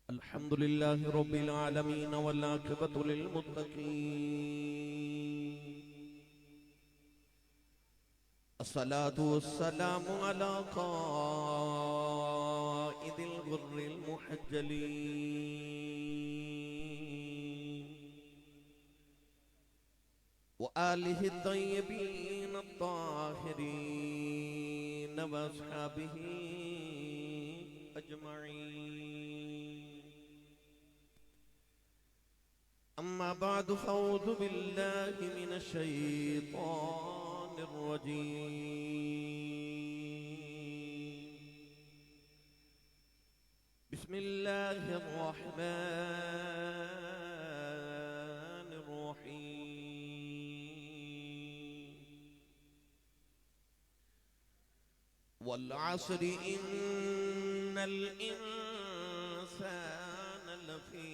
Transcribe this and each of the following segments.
الحمد لله رب العالمين والعاقبة للمتقين الصلاة والسلام على قائد الغر المحجلين وآله الطيبين الطاهرين وأصحابه أجمعين. أما بعد فأعوذ بالله من الشيطان الرجيم. بسم الله الرحمن الرحيم. والعصر إن الإنسان لفي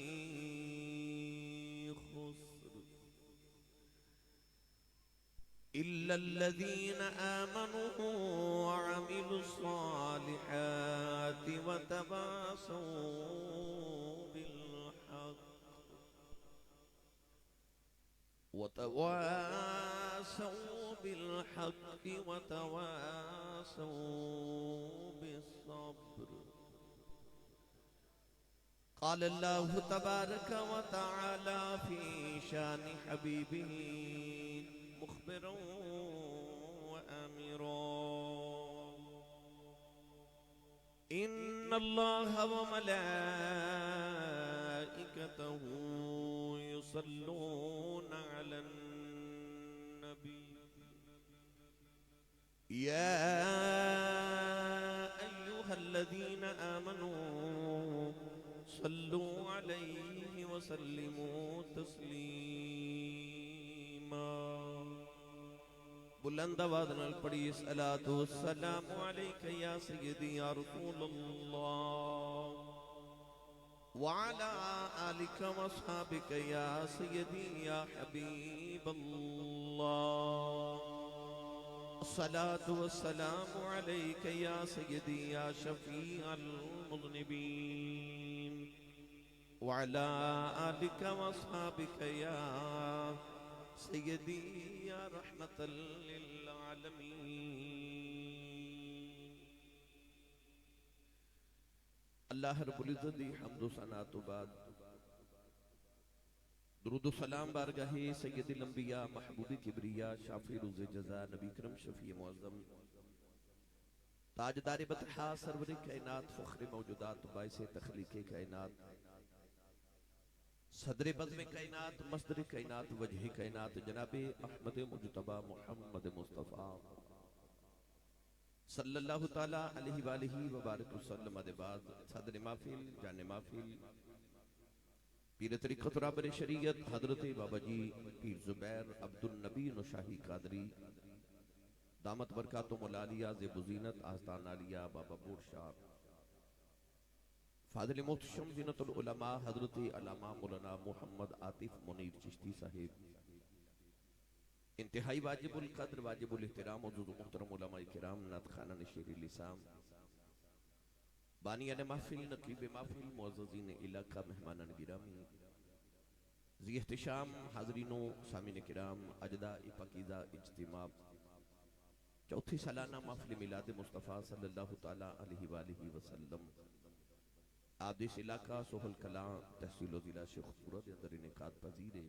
خسر إلا الذين آمنوا وعملوا الصالحات وتواصوا بالحق وتواصوا بالصبر. قال الله تبارك وتعالى في شان حبيبه مخبرا وآمرا: إن الله وملائكته يصلون على النبي يا أيها الذين آمنوا صلوا عليه وسلموا تسليما. بلند آواز نال پڑھی الصلاۃ والسلام علیک یا سیدی یا رسول اللہ وعلى آلك وصحابك يا سيدي يا حبيب الله. الصلاة والسلام عليك يا سيدي يا شفيع المذنبين وعلى آلك وصحابك يا سيدي يا رحمة للعالمين. اللہ رب العزت دی حمد و ثنا تو بعد درود و سلام بارگاہ سید الانبیاء محبوب کبریا شافی روز جزا نبی کرم شفیع معظم تاجدار بطحا سرور کائنات فخر موجودات باعث تخلیق کائنات صدر بزم کائنات مصدر کائنات وجہ کائنات جناب احمد مجتبہ محمد مصطفیٰ صلی اللہ تعالیٰ علیہ وآلہ وبارک وسلم. بعد صدر محفل جان محفل پیر طریقت رابر شریعت حضرت بابا جی پیر زبیر عبدالنبی نشاہی قادری دامت برکاتم العالیہ زیب و زینت آستان عالیہ بابا بور شاہ فاضل محتشم زینت العلماء حضرت علامہ مولانا محمد عاطف منیر چشتی صاحب انتہائی واجب القدر واجب الاحترام حضور محترم علماء کرام نعت خانہ شیر لسام بانیان محفل نقیب محفل معززین علاقہ مہمانان گرامی ذی احتشام حاضرین و سامعین کرام اجداء پاکیزہ اجتماع چوتھی سالانہ محفل میلاد مصطفیٰ صلی اللہ تعالیٰ علیہ وآلہ وسلم آدیس علاقہ سہل کلاں تحصیل و ضلع شیخ پورہ دے اندر انعقاد پذیر ہے.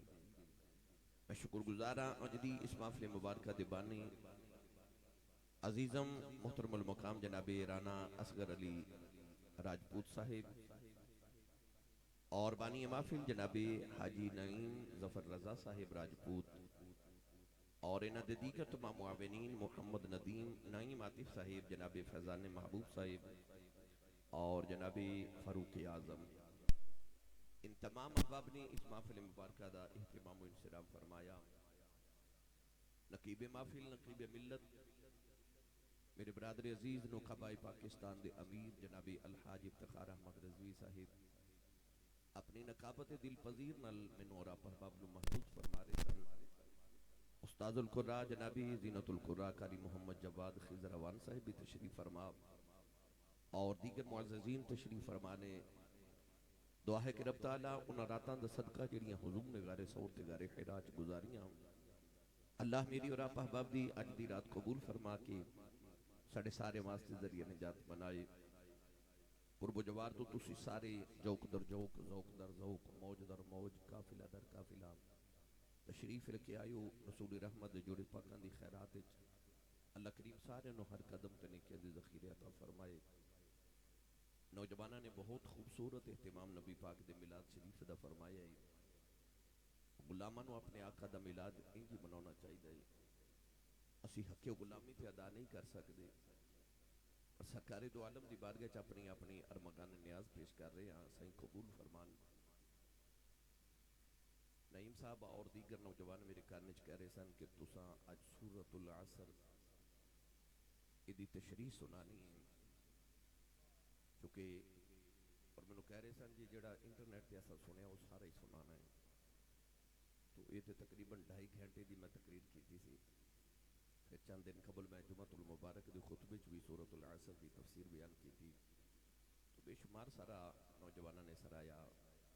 میں شکر گزارا اجدی اس محفل مبارکہ دیبانی عزیزم محترم المقام جناب رانا اصغر علی راجپوت صاحب اور بانی محفل جناب حاجی نعیم ظفر رضا صاحب راجپوت اور انہ دیگر تمام معاونین محمد ندیم نعیم عاطف صاحب جناب فیضان محبوب صاحب اور جناب فاروق اعظم ان تمام احباب نے اس محفل مبارکہ دا اہتمام و انصرام فرمایا. نقیب محفل نقیب ملت میرے برادر عزیز نوخبہ پاکستان دے امیر جناب الحاج افتخار احمد رضوی صاحب اپنی نقابت دل پذیر نل منورہ پرباب نو محفوظ فرما رہے سن. استاذ القرآن جنابی زینت القرآن قاری محمد جواد خضر روان صاحب بھی تشریف فرما اور دیگر معززین تشریف فرمانے. دعا ہے کہ رب تعالیٰ انہاں راتاں دا صدقہ جڑیاں حضور نے غار ثور تے غار حرا چ گزاریاں، اللہ میری اور آپ احباب دی اج دی رات قبول فرما کے ساڑے سارے واسطے ذریعہ نجات بنائے. قرب و جوار تو تسی سارے جوک در جوک، ذوق در ذوق، موج در موج، قافلہ در قافلہ تشریف لے کے آئیو رسول رحمت دے جوڑے پاکاں دی خیرات وچ. اللہ کریم سارے نو ہر قدم تے نیکیاں دی ذخیرے عطا فرمائے. نوجوانہ نے بہت خوبصورت اہتمام نبی پاک دے میلاد شریف دا فرمایا ہے. غلاماں نو اپنے آقا دا میلاد انجی منانا چاہیے. اسی حق غلامی تے ادا نہیں کر سکتے، اور سرکار دو عالم دی بارگاہ چ اپنی اپنی ارمغان نیاز پیش کر رہے ہیں. سائیں قبول فرمان. نعیم صاحب اور دیگر نوجوان میرے کان چ کہہ رہے سن کہ تساں اج سورۃ العصر دی تشریح سنانی ہے، چونکہ اور مینوں کہہ رہے سن جی جڑا انٹرنیٹ تے اساں سنیا وہ سارا ہی سنانا ہے. تو یہ تے تقریباً 2.5 گھنٹے دی میں تقریر کیتی سی. پھر چند دن قبل میں جمعۃ المبارک دے خطبے چ بھی سورۃ العصر دی تفسیر بیان کی تھی. تو بے شمار سارا نوجوانوں نے سرایا،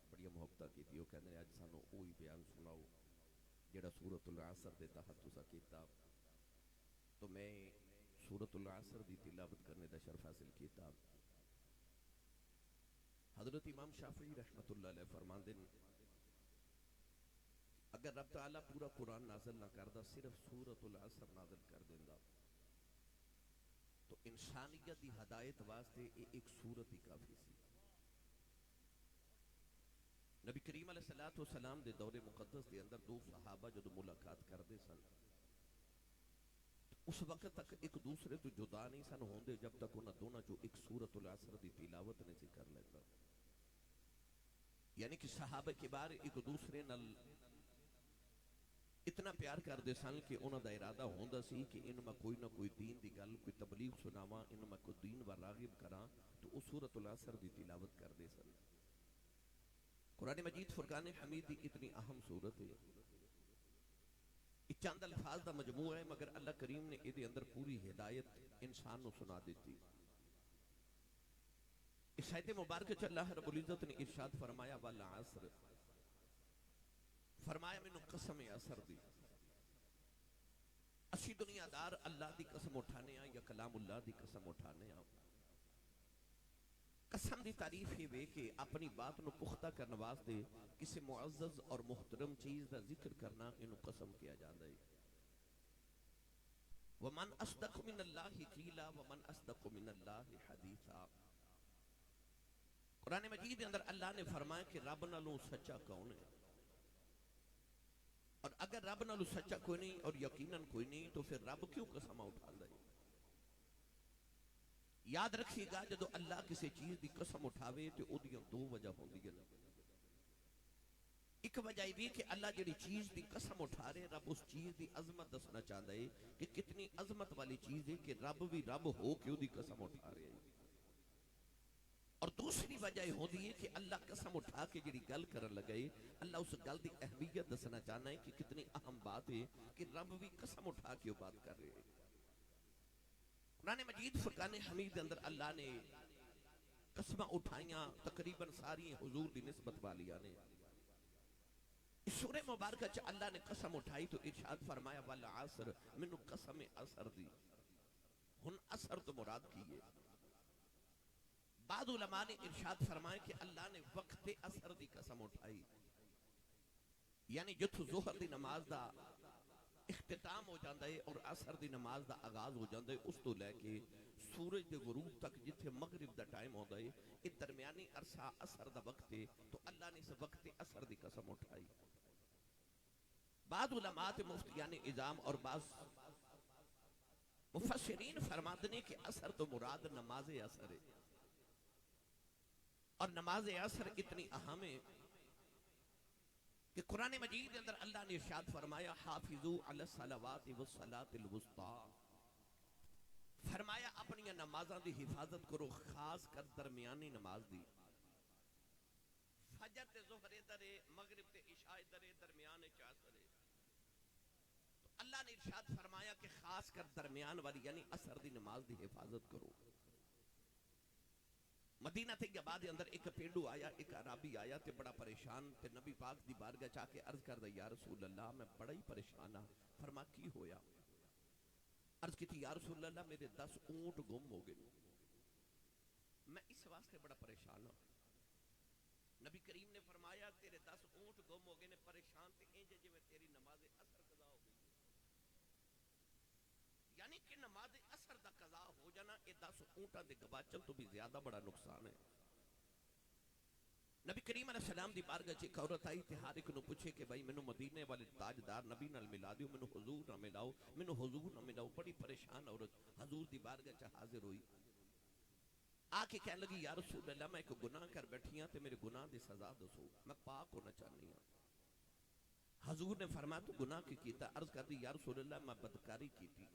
بڑی محبتہ کیتی. وہ کہندے اج سانو وہی بیان سناؤ جڑا سورۃ العصر دے تحت تساں کیتا. تو میں سورۃ العصر دی تلاوت کرنے دا شرف حاصل کیتا. حضرت امام شافعی رحمت اللہ علیہ فرماندے ہیں اگر رب تعالیٰ پورا قرآن نازل نہ کردا، صرف سورۃ العصر نازل کر دیندا، تو انسانیت دی ہدایت واسطے ایک سورت ہی کافی سی. نبی کریم علیہ السلام دے دور مقدس دے اندر دو صحابہ جدو ملاقات کردے سن، اس وقت تک ایک دوسرے تو جدا نہیں سن ہوندے جب تک انہاں دونوں جو ایک سورۃ العصر دی تلاوت نہیں سی کر لیتا. یعنی کہ صحابہ کبار ایک دوسرے نال اتنا پیار کردے سن کہ انہاں دا ارادہ ہوندا سی کہ ان میں کوئی نہ کوئی دین دی گل، کوئی تبلیغ سناواں، ان میں کوئی دین و راغب کراں، تو اس سورۃ العصر دی تلاوت کردے سن. قرآن مجید فرقان حمید دی اتنی اہم صورت ہے، چند الفاظ دا مجموعہ ہے، مگر اللہ کریم نے ادھے اندر پوری ہدایت انسان نو سنا دیتی. اس آیت مبارکہ چ اللہ رب العزت نے ارشاد فرمایا والعصر، فرمایا مینوں قسم عصر دی. اسی دنیا دار اللہ دی قسم اٹھانے ہیں یا کلام اللہ دی قسم اٹھانے ہیں. قسم دی تعریف ہی وے کہ اپنی بات نو پختہ کرنے واسطے کسی معزز اور محترم چیز دا ذکر کرنا انہوں قسم کیا جاتا ہے. وَمَنْ أَصْدَقُ مِنَ اللَّهِ قِيلًا وَمَنْ أَصْدَقُ مِنَ اللَّهِ حَدِيثًا. قرآن مجید کے اندر اللہ نے فرمایا کہ رب نالوں سچا کون ہے، اور اگر رب نالوں سچا کوئی نہیں اور یقیناً کوئی نہیں تو پھر رب کیوں قسم اٹھاندا ہے. یاد رکھیے گا جدو اللہ کسی چیز دی قسم اٹھاوے تو او دیاں دو وجہ ہوندی ہیں. ایک وجہ یہ بھی کہ اللہ جڑی چیز دی قسم اٹھا رہے، رب اس چیز دی عظمت دسنا چاہتا ہے کہ کتنی عظمت والی چیز ہے کہ رب بھی رب ہو کے دی قسم اٹھا رہے ہیں. اور دوسری وجہ یہ ہوندی ہے کہ اللہ قسم اٹھا کے جڑی گل کرن لگے، اللہ اس گل دی اہمیت دسنا چاہنا ہے کہ کتنی اہم بات ہے کہ رب بھی قسم اٹھا کے بات کر رہے ہیں. قرآن مجید فرقان حمید اندر اللہ نے قسمہ اٹھائیاں تقریباً ساری حضور دی نسبت والیاں نے. اس سورہ مبارکہ چ اللہ نے قسم اٹھائی تو ارشاد فرمایا والعصر، منو قسم عصر دی. ہن عصر تو مراد کی ہے. بعض علماء نے ارشاد فرمایا کہ اللہ نے وقت عصر دی قسم اٹھائی، یعنی جتھو ظہر دی نماز دا اختتام ہو جاندہ ہے اور عصر دی نماز دا آغاز ہو جاندہ ہے، اس تو لے کے سورج دے غروب تک جتھے مغرب دا ٹائم ہوندہ ہے، اس درمیانی عرصہ عصر دا وقت ہے، تو اللہ نے اس وقت عصر دی قسم اٹھائی. بعض علماء مفتیان اعظام اور بعض مفسرین فرماتے ہیں کہ عصر تو مراد نماز عصر ہے، اور نماز عصر اتنی اہم ہے کہ قرآن مجید کے اندر اللہ نے ارشاد فرمایا حافظو علی الصلوات والصلاۃ الوسطی، فرمایا اپنی نمازاں دی حفاظت کرو، خاص کر درمیانی نماز دی. فجر تے ظہر درے، مغرب تے عشاء درے، درمیان عصر. تو اللہ نے ارشاد فرمایا کہ خاص کر درمیان والی یعنی عصر دی نماز دی حفاظت کرو. مدینہ طیبہ دے اندر ایک پینڈو آیا، ایک عربی آیا تے بڑا پریشان تے نبی پاک دی بارگاہ چاہ کے عرض کر دے یا رسول اللہ میں بڑا ہی پریشان ہاں۔ فرما کی ہویا؟ عرض کی تھی یا رسول اللہ میرے 10 اونٹ گم ہو گئے، میں اس واسطے بڑا پریشان ہوں۔ نبی کریم نے فرمایا تیرے 10 اونٹ گم ہو گئے نے، پریشان تے انج جو تیری نماز اثر قضا ہو گئی، یعنی کہ نماز اثر دا قضا ہو جانا یہ 10 اونٹاں دے گواچن تو بھی زیادہ بڑا نقصان ہے۔ نبی کریم علیہ السلام دی بارگاہ چ ایک عورت آئی تے ہر ایک نو پوچھے کہ بھائی مینوں مدینے والے تاجدار نبی نال ملا دیو، مینوں حضور نہ ملاؤ، مینوں حضور نہ ملاؤ۔ بڑی پریشان عورت حضور دی بارگاہ چ حاضر ہوئی، آ کے کہنے لگی یا رسول اللہ میں ایک گناہ کر بیٹھی ہاں تے میرے گناہ دی سزا دسو، میں پاک ہونا چاہنی ہوں۔ حضور نے فرمایا تو گناہ کی کیتا؟ عرض کر دی یا رسول اللہ میں بدکاری کیتی،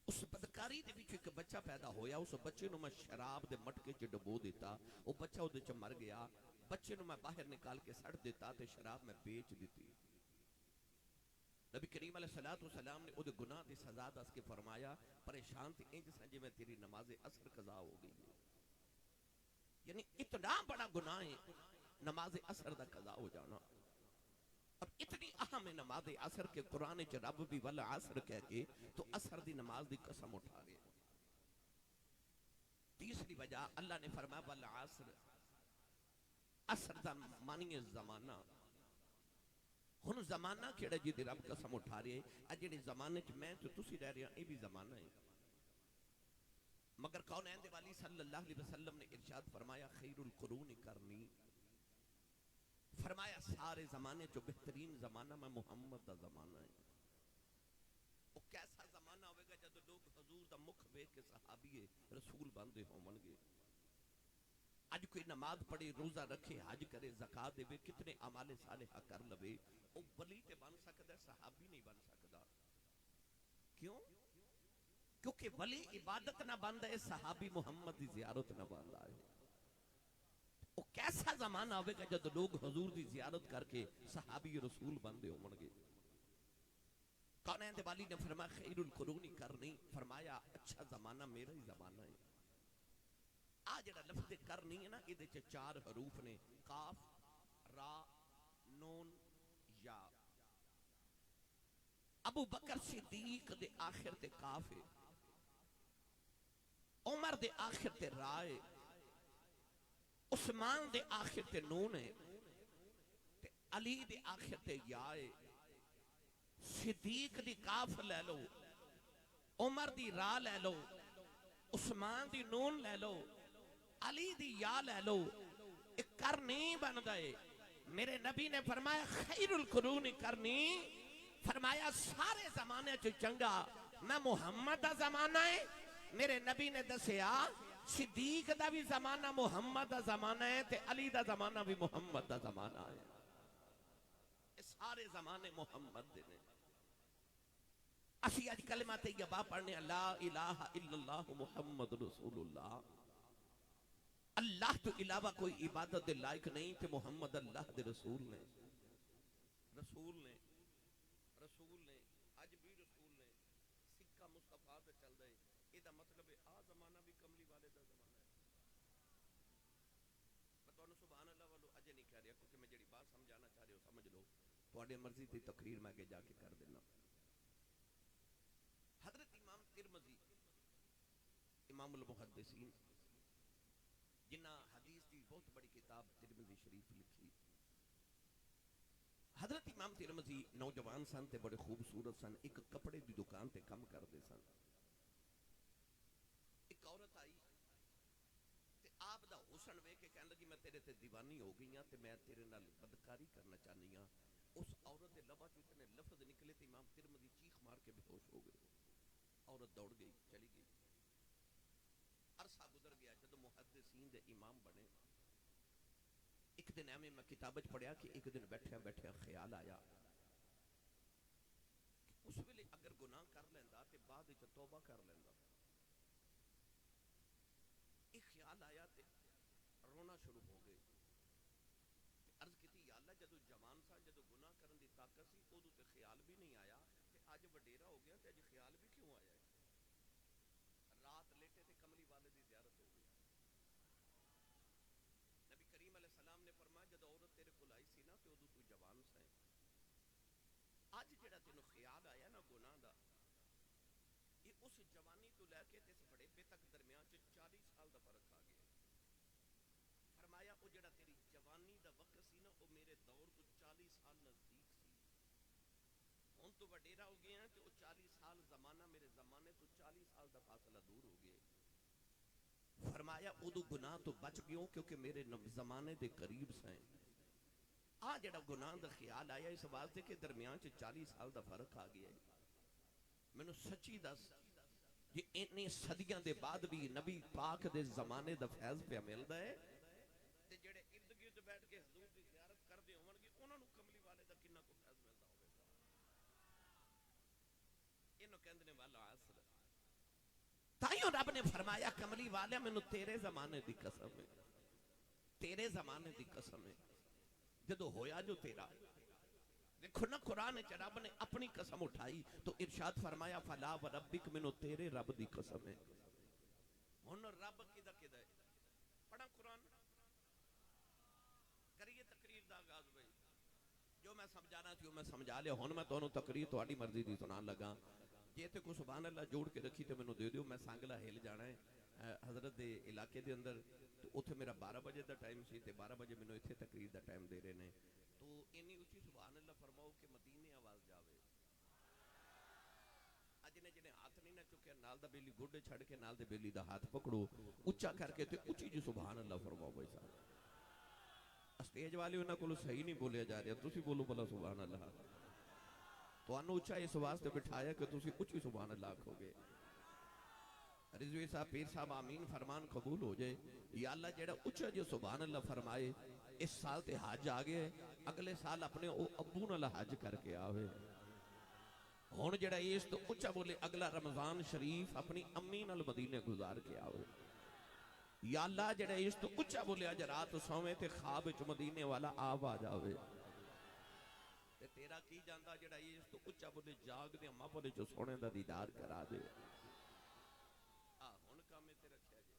اس بدکاری دے وچ ایک بچہ پیدا ہویا، اس بچے نو میں شراب دے مٹکے چ ڈبو دیتا، وہ بچہ اودے چ مر گیا، بچے نو میں باہر نکال کے سڑ دیتا تے شراب میں بیچ دیتی۔ نبی کریم علیہ السلام نے اودے گناہ دی سزا دس کے فرمایا پریشان تھی انج سمجھے میں تیری نماز اثر قضا ہو گئی ہے، یعنی اتنا بڑا گناہ ہے نماز اثر دا قضا ہو جانا، اور اتنی اہم ہے نماز عصر کے قرآن چ رب بھی والعصر کہہ کے تو عصر دی نماز دی قسم اٹھا گئے۔ تیسری وجہ اللہ نے فرمایا والعصر، عصر دا معنی ہے زمانہ۔ ہن زمانہ کیڑا جی دی رب قسم اٹھا رہے ہیں، جڑے زمانے چ میں تو تسی رہ رہے ہیں یہ بھی زمانہ ہے، مگر کونین دے والی صلی اللہ علیہ وسلم نے ارشاد فرمایا خیر القرون کرنی، فرمایا سارے زمانے جو بہترین زمانہ میں محمد دا زمانہ ہے۔ وہ کیسا زمانہ ہوئے گا جب لوگ حضور دا مکھ ویکھ کے صحابی رسول بندے ہون گے۔ اج کوئی نماز پڑھے، روزہ رکھے، حج کرے، زکات دے، کتنے اعمال صالحہ کر لوے، وہ ولی تے بن سکدا ہے، صحابی نہیں بن سکدا۔ کیوں؟ کیونکہ ولی عبادت نہ بندا ہے، صحابی محمد دی زیارت نہ بندا ہے۔ وہ کیسا زمانہ ہوئے گا جب لوگ حضور دی زیارت کر کے صحابی رسول بندے ہوں گے۔ کونین دے والی نے فرمایا خیر القرون کرنی، فرمایا اچھا زمانہ میرا ہی زمانہ ہے۔ آ جڑا لفظ کرنی ہے نا، یہ 4 حروف نے، قاف، را، نون، یا۔ ابو بکر صدیق دے آخر تے قاف ہے، عمر دے آخر تے را ہے، عثمان دے آخر تے نون ہے، علی دے آخر تے یا ہے، صدیق دی کاف لے لو، عمر دی را لے لو، عثمان دی نون لے لو، علی دی یا لے لو، ایک کرنی بن گئے۔ میرے نبی نے فرمایا خیر القرون کرنی، فرمایا سارے زمانے چ چنگا میں محمد دا زمانہ ہے۔ میرے نبی نے دسیا صدیق دا بھی زمانہ محمد دا زمانہ ہے تے علی دا زمانہ بھی محمد دا زمانہ ہے، سارے زمانے محمد دے نے۔ اسی آج کلمہ طیبہ پڑھنے لا الہ الا اللہ محمد رسول اللہ، اللہ تو علاوہ کوئی عبادت دے لائق نہیں تے محمد اللہ دے رسول نے، رسول نے، رسول نے، آج بھی رسول نے، سکہ مصطفیٰ تے چل دے، یہ دا مطلب ہے آ زمانہ بھی کملی والے دا زمانہ ہے۔ میں تو سبحان اللہ والو اجے نہیں کہہ رہا کیونکہ میں جڑی بات سمجھانا چاہ رہے ہو سمجھ لو، تواڈے مرضی تے تقریر میں آگے جا کے کر دینا۔ حضرت امام ترمذی امام المحدثین جنہ حدیث کی بہت بڑی کتاب ترمذی شریف لکھی، حضرت امام ترمذی نوجوان سن تے بڑے خوبصورت سن، ایک کپڑے دی دکان تے کم کردے سن۔ ایک عورت آئی تے آپ دا حسن ویکھ کے کہنے لگی میں تیرے تے دیوانی ہو گئی ہاں تے میں تیرے نال بدکاری کرنا چاہنی ہاں۔ اس عورت دے لباں چوں اتنے لفظ نکلے تے امام ترمذی چیخ مار کے بے ہوش ہو گئے۔ عورت دوڑ گئی، چلی گئی۔ عرصہ گزر گیا، جدو محدثین دے امام بنے، ایک دن ایویں میں کتابت پڑھیا کہ ایک دن بیٹھیا بیٹھیا خیال آیا کہ اس ویلے اگر گناہ کر لیندا تے بعد وچ توبہ کر لیندا۔ ایک خیال آیا تے رونا شروع ہو گئے۔ عرض کیتی یا اللہ جدو جوان سا، جدو گناہ کرن دی طاقت سی، اودوں تے خیال بھی نہیں آیا تے اج وڈیرا ہو گیا تے اج خیال بھی کیوں آیا ہے؟ رات لیٹے تے کملی والے دی زیارت ہو گئی۔ اج جڑا تینوں خیال آیا نا گناہ دا، یہ اس جوانی تو لے کے اس بڑے تک درمیان 40 سال دا فرق آ گیا۔ فرمایا وہ جڑا تیری جوانی دا وقت سی نا، وہ میرے دور تو 40 سال نزدیک سی، ہن تو وڈیرا ہو گیا کہ وہ 40 سال زمانہ میرے زمانے تو 40 سال دا فاصلہ دور ہو گئے۔ فرمایا ادو گناہ تو بچ گیوں کیونکہ میرے زمانے دے قریب سائیں۔ جڑا گناہ دا خیال آیا اس واسطے کہ درمیان 40 سال دا فرق آ گیا ہے۔ میں نے سچی دس یہ اتنی صدیاں دے بعد بھی نبی پاک دے زمانے دا فیض پہ ملدا ہے تے جڑے ارد گرد بیٹھ کے حضور دی زیارت کردے ہون گے انہاں نوں کملی والے دا کنا کو فیض ملدا ہوے گا۔ اینوں کہندے والا عصر تائیوں رب نے فرمایا کملی والے مینوں تیرے زمانے دی قسم ہے، تیرے زمانے دی قسم ہے جدو ہویا جو تیرا۔ دیکھو نا قرآن رب نے اپنی قسم اٹھائی تو ارشاد فرمایا فلا وربک منو تیرے رب دی قسم ہے۔ ہن رب کدا کدا ہے؟ پڑھا قرآن کریے تقریر دا آغاز بھائی، جو میں سمجھانا تھی میں سمجھا لیا، ہن میں تانوں تقریر تہاڈی مرضی دی سنان لگا۔ جے تے کوئی سبحان اللہ جوڑ کے رکھی تے مینوں دے دیو، میں سانگلا ہل جانا ہے حضرت دے علاقے دے اندر، تو اتھے میرا 12 بجے دا ٹائم سی تے 12 بجے مینوں اتھے تقریر دا ٹائم دے رہے نے، تو اینی اچھی سبحان اللہ فرماؤ کہ مدینے آواز جاوے۔ اج نے جنے ہاتھ نہیں نہ چکے نال دا بیلی گوڈے چھڑ کے نال دے بیلی دا ہاتھ پکڑو اچھا کر کے تے اچھی جو سبحان اللہ فرماؤ بھائی صاحب۔ اسٹیج والے انہاں کولوں صحیح نہیں بولیا جا رہا، تسی بولو بلا سبحان اللہ۔ تو انہوں اچھا اس واسطے بٹھایا کہ تسی اچھی سبحان اللہ کھو گے۔ رضوی صاحب پیر صاحب آمین فرمان قبول ہو جائے۔ یا اللہ جیڑا اچھا جو سبحان اللہ فرمائے، اس سال تے حج آگئے، اگلے سال اپنے ابو نال حج کر کے آوے۔ ہون جیڑا اس تو اچھا بولے اگلا رمضان شریف اپنی امی نال مدینے گزار کے آوے۔ یا اللہ جیڑا اس تو اچھا بولے اج رات سویں تے خواب وچ مدینے والا آپ آ جاوے۔ تے تیرا کی جاندا جیڑا اس تو اچھا بولے جاگ دے اماں بولے جو سونے دا دیدار کرا دے۔ ہن کام میں تے رکھیا جی۔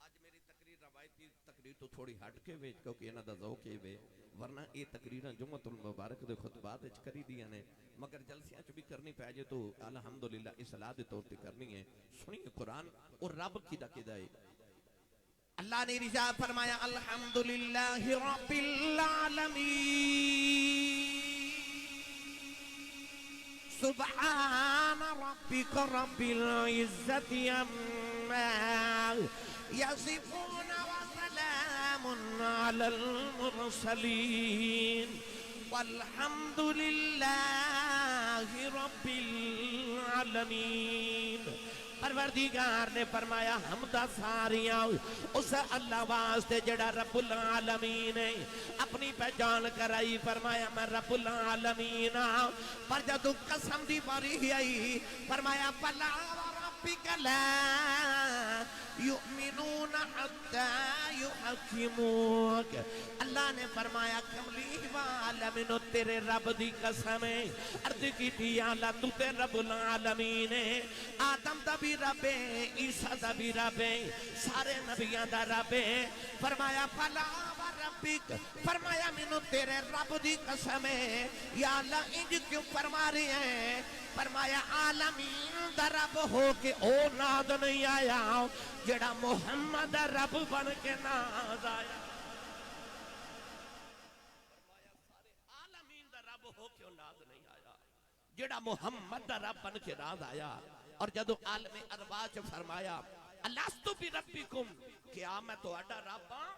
آج میری تقریر روایتی تقریر تو تھوڑی ہٹ کے ویچ کیونکہ انہاں دا ذوق ہے وے، ورنہ یہ تقریراں جمعۃ المبارک دے خطبات وچ کری دیاں نے، مگر جلسیاں چ بھی کرنی پے جے تو الحمدللہ اصلاح دے طور تے کرنی ہے۔ سنیے قرآن اور رب کیدا کیدا ہے۔ اللہ نے ارشاد فرمایا الحمدللہ رب العالمین سبحان ربک رب العزت عما یصفون وسلام علی المرسلین والحمدللہ رب العالمین۔ پروردگار نے فرمایا حمدہ ساریاں اس اللہ واسطے جڑا رب العالمین ہے، اپنی پہچان کرائی فرمایا میں رب العالمین ہاں۔ پر جدو قسم دی باری آئی فرمایا فلا وربک لا یؤمنون حتی یحکموک۔ اللہ نے فرمایا کملی والمینو تیرے رب دی قسم ہے، عرض کی تھی اللہ تو تے رب العالمین ہے، آدم دا بھی رب ہے، عیسیٰ دا بھی رب ہے، سارے نبیان دا رب ہے۔ فرمایا فلا وربک، فرمایا مینو تیرے رب دی قسم ہے، یا اللہ انج کیوں فرما رہے ہیں؟ فرمایا عالمین دا رب ہو کے او ناد نہیں آیا جڑا محمد رب بن کے ناد آیا۔ فرمایا سارے عالمین دا رب ہو کے ناد نہیں آیا جڑا محمد دا رب بن کے ناد آیا۔ اور جدو عالم ارواح چ فرمایا الستو بربکم، کیا میں تو اڈا رب ہاں؟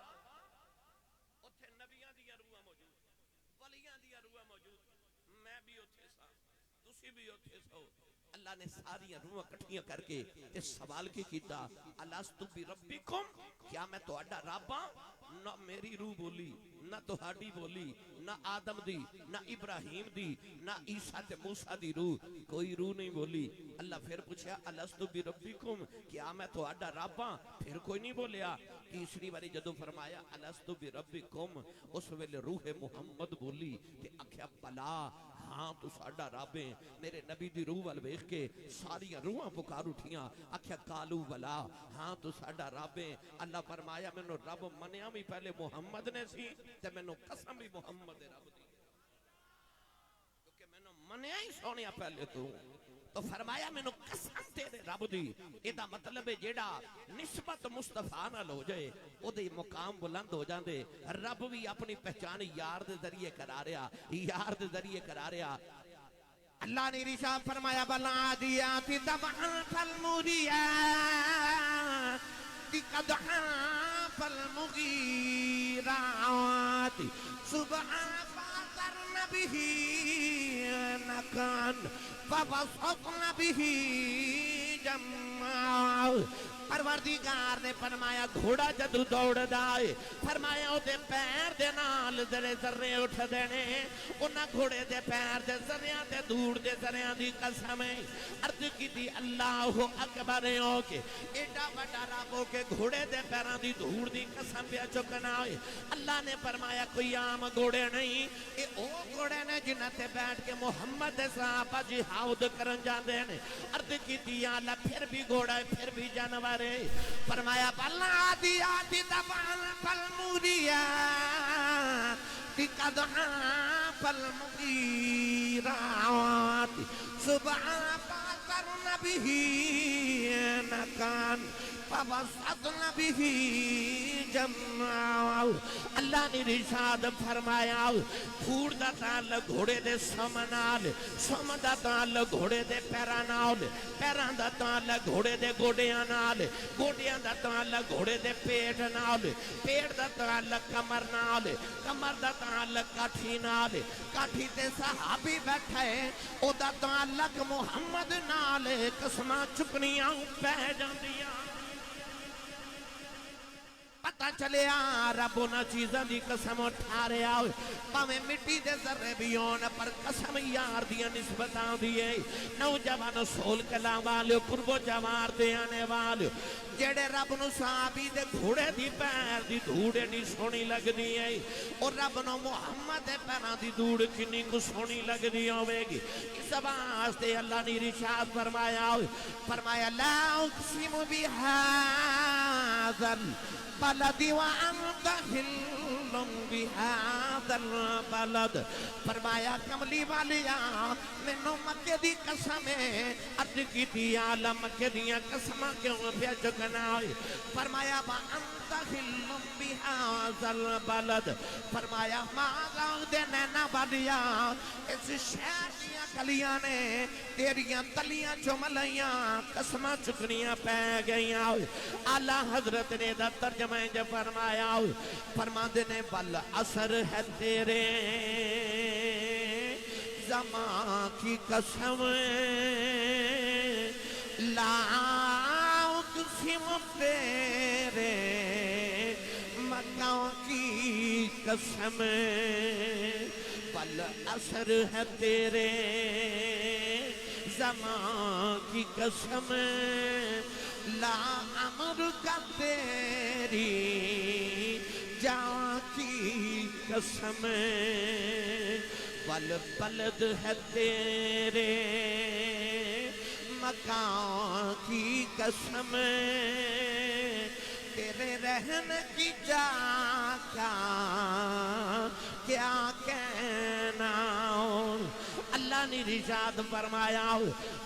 اتھے نبیاں دیا روح موجود، ولیاں دیا روح موجود، میں بھی اتھے سا تسی بھی اتھے سو۔ اللہ نے ساری روح کٹھیاں کر کے اس سوال کی کیتا الستو بربکم، کیا میں تو اڈا رب ہاں؟ نہ میری روح بولی، نہ تہاڈی بولی، نہ آدم دی، نہ ابراہیم دی، نہ عیسیٰ تے موسیٰ دی روح، کوئی روح نہیں بولی۔ اللہ پھر پوچھا الستو بربکم، کیا میں تو اڈا رب ہاں؟ پھر کوئی نہیں بولیا۔ تیسری باری جدو فرمایا الستو بربکم، اس ویلے روح محمد بولی کہ اکھیا بلا ہاں تو ساڈا رب ہے۔ میرے نبی دی روح وال ویکھ کے ساری روحاں پکار اٹھیاں، اکھیا کالو بلا ہاں تو ساڈا رب ہے۔ اللہ فرمایا مینوں رب منیا بھی پہلے محمد نے سی تے مینوں قسم بھی محمد رب دی۔ منیا ہی سونے پہلے تو فرمایا مینوں قسم تیرے رب دی ایدہ مطلب ہے جیڑا نسبت مصطفیٰ نال ہو جائے او دے مقام بلند ہو جاندے رب بھی اپنی پہچان یار دے ذریعے کرا رہا اللہ نے ارشاد فرمایا بالعادیات ضبحا فالموریات قدحا فالمغیرات صبحا فاثرن به نقعا فوسطن به جمعا پروردگار نے فرمایا گھوڑا جدو دوڑ دائے فرمایا او دے پیر دے نال ذرے ذرے اٹھ دینے انہاں گھوڑے دے پیر دے ذریاں دے دور دے ذریاں دی قسم عرض کی دی اللہ اکبر ہو کے ایڈا بڑا رب ہو کے گھوڑے دے پیراں دی دور دی قسم پہ چکنا ہے اللہ نے فرمایا کوئی عام گھوڑے نہیں اے او گھوڑے نے جنہ تے بیٹھ کے محمد صحابہ جہاد کرن جاندے نے عرض کی دی اللہ پھر بھی گھوڑا ہے پھر بھی جانور فرمایا بالعادیات ضبحا فالموریات قدحا فالمغیرات صبحا فاثرن به نقعا فوسطن به جمعا اللہ نے ارشاد فرمایا پھوڑ دا تعلق گھوڑے دے سم نال سم دا تعلق گھوڑے دے پیراں نال پیراں دا تعلق گھوڑے دے گوڈیاں نال گوڈیاں دا تعلق گھوڑے دے پیٹ نال پیٹ دا تعلق کمر نال کمر دا تعلق کاٹھی نال کاٹھی تے صحابی بیٹھے او دا تعلق محمد نال قسماں چکنیاں پہ جاندیاں پتہ چلے رب انہاں چیزاں دی قسم اٹھا رہا ہوئے پاویں مٹی دے ذرے بھی ہون پر قسم یار دیاں نسبتاں دیئے نوجوان سول کلام والے قرب و جوار دے آنے والے جڑے رب نو صحابی دے گھوڑے دی پیر دی دھوڑے نہیں سونی لگ دیئے اور رب نو محمد دے پیران دی دھوڑ کنی کو سونی لگ دی ہوئے گی اس واسطے اللہ نے ارشاد فرمایا لا اقسم بهذا البلد وانت حل بهذا البلد فرمایا کملی والیا مینوں مکے دی قسم ہے عرض کیتی عالم مکے دیاں قسماں کیوں پیا چکنا ہے فرمایا وانت حل بهذا البلد فرمایا ماں دے نینا والیا اس شہر دیاں گلیاں نے تیریاں تلیاں چملیاں قسماں چکنیاں پہ گئیاں اعلیٰ حضرت نے دا ترجمہ جو فرما دینے بل اثر ہے تیرے زمان کی قسم لا اقسم تیرے مکہ کی قسم بل اثر ہے تیرے زمان کی قسم لا امر کا تیری جان کی قسم بلد ہے تیرے مکان کی قسم تیرے رہنے کی جا کیا کہنا اللہ نے ارشاد فرمایا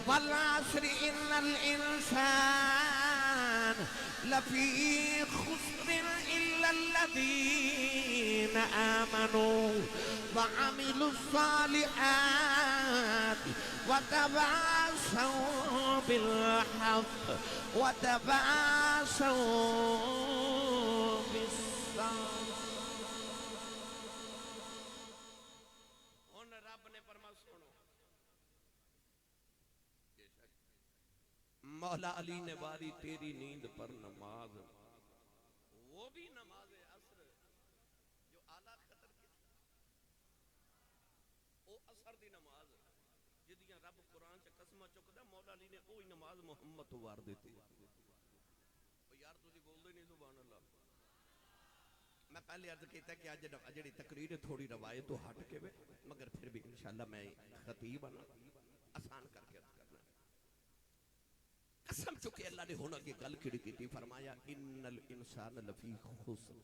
والعصر ان الانسان لفی خسر الا الذین آمنوا وعملوا الصالحات وتواصوا بالحق وتواصوا بالصبر مولا علی نے واری تیری نیند پر نماز وہ بھی نماز عصر جو اعلیٰ قدر کی او عصر دی نماز جدیاں رب قرآن سے قسمہ چکتا مولا علی نے اوہی نماز محمد تو وار دیتی یار تجھے بول دے نہیں سبحان اللہ میں پہلے عرض کیتا کہ آج جڑی تقریر تھوڑی روایت تو ہٹ کے بے مگر پھر بھی انشاءاللہ میں خطیب آنا آسان کر کے عرض کرنا قسم چکے اللہ نے ہونا کی گل کھڑی کی تھی فرمایا ان الانسان لفی خسر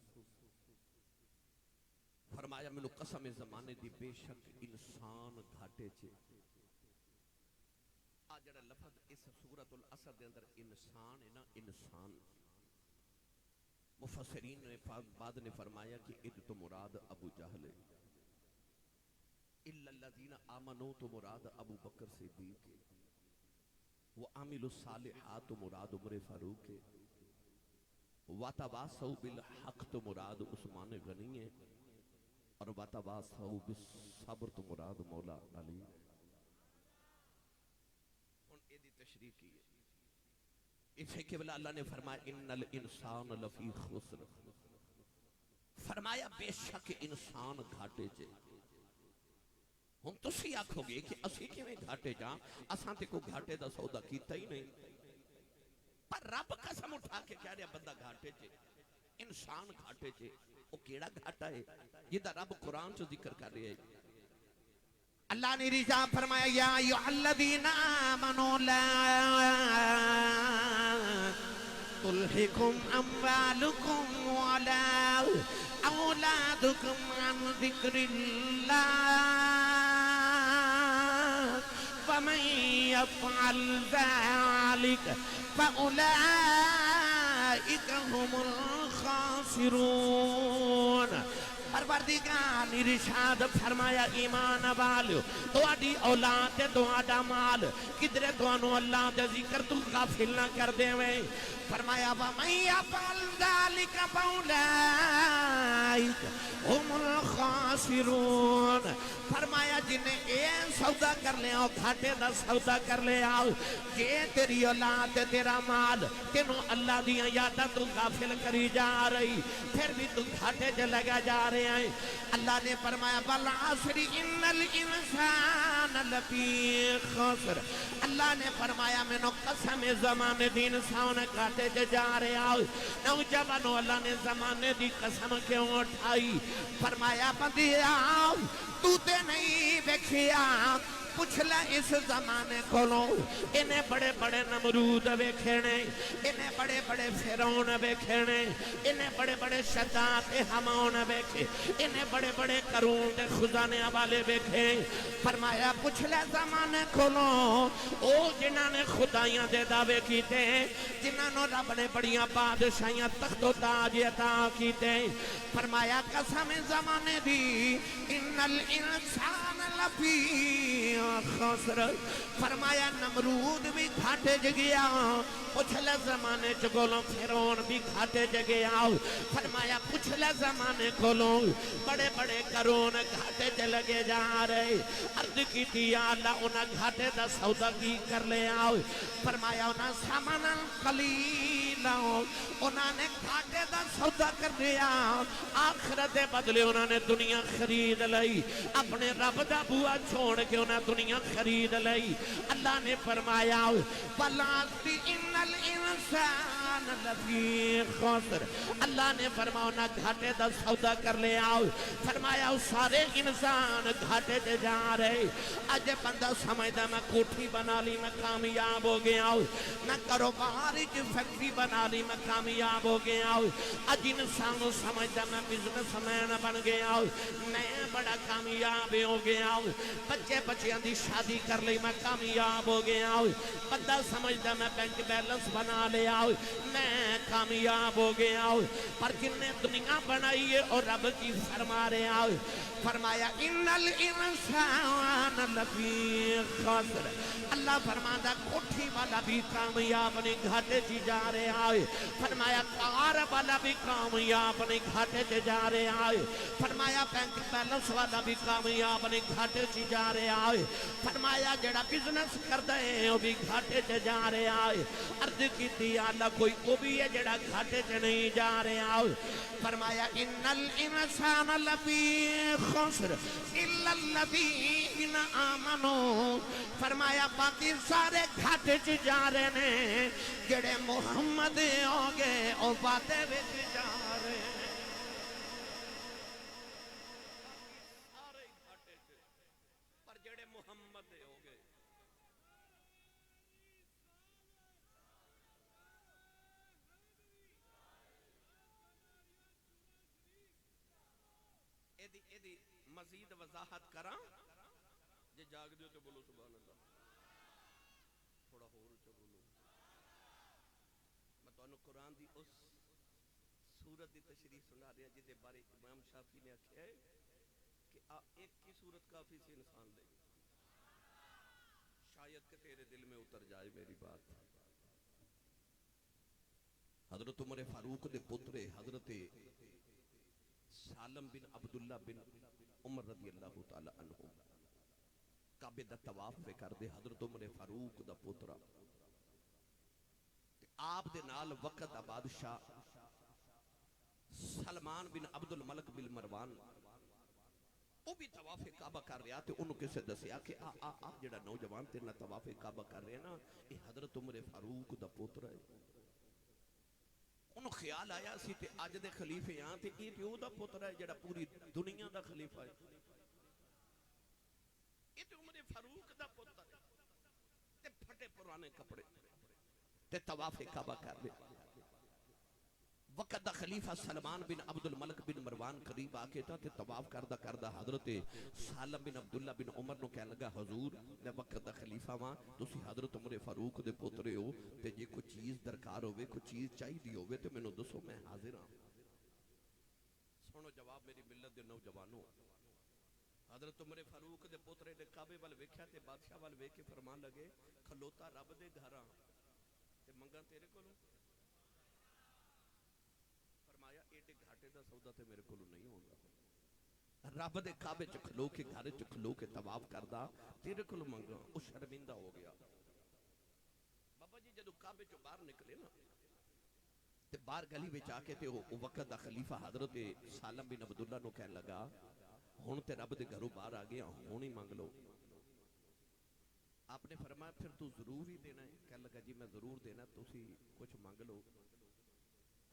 فرمایا میں نے قسم زمانے دی بے شک انسان گھاٹے چھے سورۃ العصر دے اندر انسان ہے نا، انسان مفسرین نے بعد نے فرمایا کہ اذ تو مراد ابو جہل ہے، الا الذین آمنوا تو مراد ابو بکر صدیق ہے، وعملوا الصالحات تو مراد عمر فاروق ہے، وتواصوا بالحق تو مراد عثمان غنی ہے، اور وتواصوا بالصبر تو مراد مولا علی ہے۔ ان ایدی تشریح کی ہے اسے قبلہ اللہ نے فرمایا ان الانسان لفی خسر، فرمایا بے شک انسان گھاٹے چے۔ ہم تسی آکھو گے کہ اسی کیویں گھاٹے جاں، اساں تے کو گھاٹے دا سودا کیتا ہی نہیں، پر رب قسم اٹھا کے کہہ رہا بندہ گھاٹے چے، انسان گھاٹے چے۔ وہ کیڑا گھاٹا ہے جدہ رب قرآن چو ذکر کر رہے ہیں؟ اللہ نے رضا فرمایا یا ایھا الذین آمنوا لا تلہکم اموالکم ولا اولادکم عن ذکر اللہ فمن یفعل ذلک فأولئک هم الخاسرون۔ پروردگار نے ارشاد فرمایا ایمان والو تواڈی اولاد تے تواڈا مال کدرے تانوں اللہ دے ذکر تو غافل نہ کر دیویں۔ فرمایا وَمَن يَفْعَلْ ذَلِكَ فَأُولَئِكَ هُمُ الْخَاسِرُونَ۔ فرمایا جنہیں اے سودا کر لے آؤ، گھاٹے دا سودا کر لے آؤ، کہ تیری اولاد تیرا مال تینوں اللہ دیاں یاداں تو غافل کری جا رہی، پھر بھی تو گھاٹے جے لگا جا رہے ہیں۔ اللہ نے فرمایا وَالْعَصْرِ إِنَّ الْإِنسَانَ لَفِي خُسْرٍ۔ اللہ نے فرمایا میں نو قسم زمانے دی انسان گھاٹے جے جا رہے آؤ۔ نوجوانو اللہ نے زمانے دی قسم کیوں اٹھائی؟ فرمایا بندی آؤ تو تے نہیں بیکھیا، پوچھ لے اس زمانے کولو انہیں بڑے بڑے نمرود ویکھنے، انہیں بڑے بڑے فرعون ویکھنے، انہیں بڑے بڑے شداد حمون ویکھے، انہیں بڑے بڑے قارون دے خزانے والے ویکھے۔ فرمایا پوچھ لے زمانے کولو او جنہاں نے خدایاں دے دعوے کیتے، جنہاں نے رب نے بڑیاں بادشاہیاں تخت و تاج عطا کیتے۔ فرمایا قسم زمانے دی ان الانسان لفی خسر۔ فرمایا نمرود بھی گھاٹے جگیا، پچھلے زمانے چگولوں فرعون بھی گھاٹے جگیا۔ فرمایا پچھلے زمانے کولوں بڑے بڑے قارون گھاٹے جلگے جا رہے۔ عرض کی تھی یا اللہ انہاں گھاٹے دا سودا کی کر لے آؤ۔ فرمایا انہاں سامنا قلیلا، انہاں نے گھاٹے دا سودا کر لیا، آخرت دے بدلے انہاں نے دنیا خرید لئی، اپنے رب دا بوا چھوڑ کے انہاں دنیا خرید لئی۔ اللہ نے فرمایا وَالْعَصْرِ إِنَّ الْإِنسَانَ لَفِي خُسْرٍ۔ اللہ نے فرمایا نہ گھاٹے دا سودا کر لے آؤ۔ فرمایا سارے انسان گھاٹے دے جا رہے۔ اج بندہ سمجھدا میں کوٹھی بنا لی میں کامیاب ہو گیا ہوں، میں کاروبار کی فیکٹری بنا لی میں کامیاب ہو گیا ہوں۔ اج انسان سمجھدا میں بزنس مین بن گیا ہوں، میں بڑا کامیاب ہو گیا ہوں۔ بچے بچیاں دی شادی کر لی میں کامیاب ہو گیا ہوں۔ بندہ سمجھدا میں بینک بیلنس بنا لیا ہوں، میں کامیاب ہو گیا ہوں۔ پر جن نے دنیا بنائی ہے اور رب کی فرما رہے آؤ۔ فرمایا ان الانسان لفی خسر۔ اللہ فرماتا کوٹھی والا بھی کامیاب نہیں، گھاٹے چی جا رہے آئے۔ فرمایا کار والا بھی کامیاب نہیں، گھاٹے چی جا رہے آئے۔ فرمایا بینک بیلنس والا بھی کامیاب نہیں، گھاٹے چی جا رہے آئے۔ فرمایا جڑا بزنس کر دے وہ بھی گھاٹے چی جا رہے آئے۔ عرض کی تھی اللہ کوئی وہ بھی ہے جڑا گھاٹے چی نہیں جا رہے آئے۔ فرمایا ان الانسان لفی خسر الا الذین آمنوا۔ فرمایا باقی سارے گھاٹے چ جا رہے نے، جڑے محمد ہو گئے او باتے وچ جا رہے ہیں۔ سارے گھاٹے چ پر جڑے محمد ہو گئے۔ ایدی مزید وضاحت کراں جے جاگ دیو تو بولو سبحان اللہ، تھوڑا ہور چلو۔ اس سورت دی تشریح سنا رہے ہیں جدے بارے امام شافعی نے آکھیا ہے کہ ایک کی صورت کافی سی انسان لے، شاید کہ تیرے دل میں اتر جائے میری بات۔ حضرت عمر فاروق دے پترے حضرت سالم بن عبداللہ بن عمر رضی اللہ تعالی عنہ کعبے دا طواف پہ کر دے، حضرت عمر فاروق دا پترا آپ دے نال وقت دا بادشاہ سلمان بن عبد الملک بن مروان وہ بھی طواف کعبہ کر رہا تے انہوں کسے دسیا کہ آپ جڑا نوجوان تیرنا طواف کعبہ کر رہے ہیں نا یہ حضرت عمر فاروق دا پترا ہے۔ انہوں خیال آیا سی تے آج دے خلیفے یہاں تے یہ پیو دا پترا ہے جڑا پوری دنیا دا خلیفہ ہے، یہ تے عمر فاروق دا پترا ہے تے پھٹے پرانے کپڑے تے طواف کعبہ کر لے۔ وقت دا خلیفہ سلمان بن عبد الملک بن مروان قریب آکے تھا تے طواف کردہ حضرت سالم بن عبداللہ بن عمر نو کہنے لگا حضور میں وقت دا خلیفہ وہاں تسی حضرت عمر فاروق دے پترے ہو تے جے کوئی چیز درکار ہوئے کوئی چیز چاہی دی ہوئے تے میں نو دسو میں حاضر ہاں۔ سنو جواب میری ملت دے نوجوانوں، حضرت عمر فاروق دے پترے نے کعبے وال ویکھیا تے بادشاہ وال ویکھ کے فرمان لگے کھلوتا رب دے گھراں تے منگاں تیرے کولوں، فرمایا ایڈے گھاٹے دا سودا تے میرے کولوں نہیں ہوگا، رب دے کعبے چ کھلو کے گھر چ کھلو کے طواف کردا تیرے کولوں منگاں، او شرمندہ ہو گیا۔ بابا جی جدو کعبے چ باہر نکلے نا تے باہر گلی وچ آ کے تے او وقت دا خلیفہ حضرت سالم بن عبداللہ نو کہنے لگا ہن تے رب دے گھروں باہر آ گیا ہن ہی منگ لو۔ آپ نے فرمایا پھر تو ضرور ہی دینا ہے، کہنے لگا جی میں ضرور دینا، تسی کچھ مانگ لو۔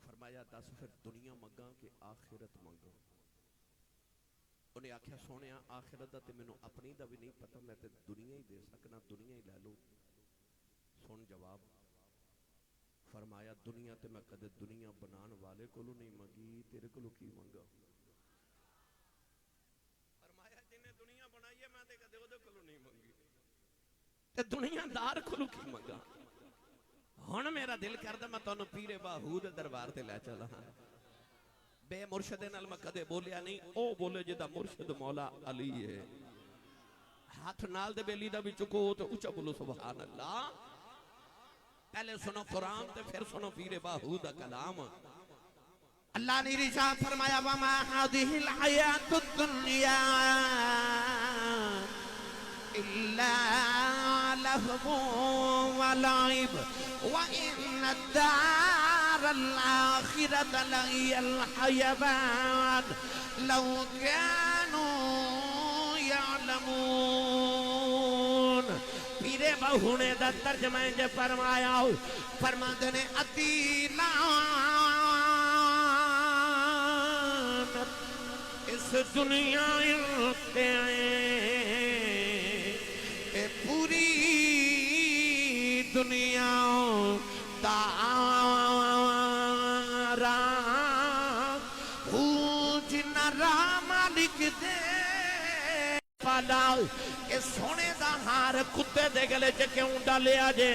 فرمایا دس پھر دنیا منگاں کہ آخرت منگاں؟ انہیں آکھیا سونیا آخرت دا تے مینوں اپنی دا بھی نہیں پتہ، میں تے دنیا ہی دے سکنا، دنیا ہی لے لو۔ سن جواب، فرمایا دنیا تے میں کدے دنیا بنان والے کولوں نہیں منگی، تیرے کولوں کی منگا؟ فرمایا جنہیں دنیا بنائی ہے میں تے کدے اودے کولوں نہیں منگی تے دنیا دار کولوں کی منگا؟ ہن میرا دل کردا میں تانوں پیر باہو دے دربار تے لے چلا ہاں۔ بے مرشد نال میں کدے بولیا نہیں، او بولے جدا مرشد مولا علی ہے، ہاتھ نال دے بیلی دا بھی چکو تے اونچا بولو سبحان اللہ۔ پہلے سنو قرآن تے پھر سنو پیر باہو دا کلام۔ اللہ نے ارشاد فرمایا وما هذه الحیات الدنیا إلا لهو ولعب وإن الدار الآخرة لهي الحيوان لو كانوا يعلمون۔ پیرے بہو نے دا ترجمہ جے فرمایا فرماتے نے اتیلان اس دنیا تے پوری دنیا تارا جنہ راہ مالک دے پالا کہ سونے دا ہار کتے دے گلے چ کیوں ڈالیا جے؟